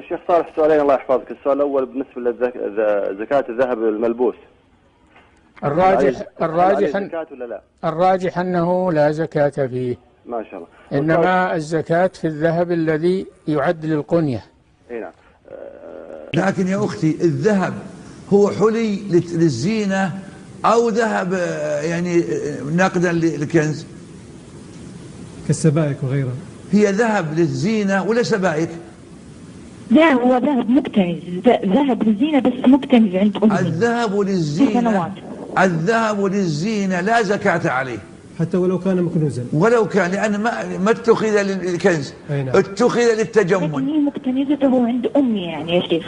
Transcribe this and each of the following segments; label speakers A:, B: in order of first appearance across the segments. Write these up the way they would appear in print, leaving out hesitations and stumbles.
A: شيخ صالح سؤالين الله يحفظك. السؤال الأول بالنسبة لزكاة الذهب الملبوس،
B: الراجح أنه لا زكاة فيه،
A: ما شاء الله.
B: إنما الزكاة في الذهب الذي يعد للقنية.
A: نعم.
C: لكن يا أختي الذهب هو حلي للزينة أو ذهب يعني نقدا للكنز؟
D: كالسبائك وغيرها. هي
C: ذهب للزينة ولا سبائك؟
E: لا، هو ذهب مكتنز، ذهب للزينة بس مكتنز عند أمي.
C: الذهب للزينة لا زكاة عليه
D: حتى ولو كان مكنوزا،
C: ولو كان، لأن ما اتخذ للكنز، اتخذ للتجمل.
E: لكن هي مكتنزته عند أمي يعني يا شيخ.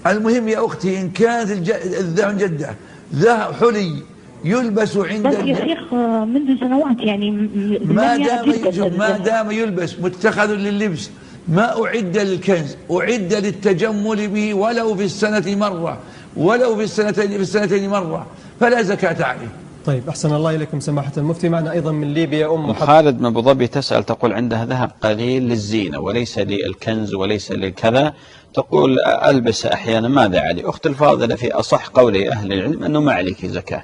C: المهم يا أختي إن كانت الذهب جدة ذهب حلي يلبس عند،
E: بس يا شيخ منذ سنوات يعني
C: ما دام يلبس متخذ لللبس، ما أعد للكنز، أعد للتجمل به ولو في السنة مرة، ولو في السنتين مرة، فلا زكاة عليه.
D: طيب أحسن الله إليكم سماحة المفتي. معنا أيضا من ليبيا أم
F: خالد من أبو ظبي تسأل، تقول عندها ذهب قليل للزينة وليس للكنز وليس للكذا، تقول ألبس أحيانا، ماذا علي؟ أخت الفاضلة في أصح قولي أهل العلم أنه ما عليك زكاة،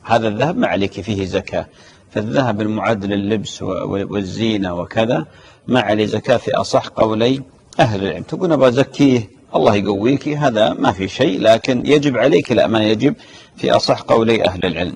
F: هذا الذهب ما عليك فيه زكاة، فالذهب المعد لللبس والزينة وكذا ما عليه زكاة في أصح قولي أهل العلم. تقول أبغى أزكيه، الله يقويك، هذا ما في شيء، لكن يجب عليك الأمانة، يجب في أصح قولي أهل العلم.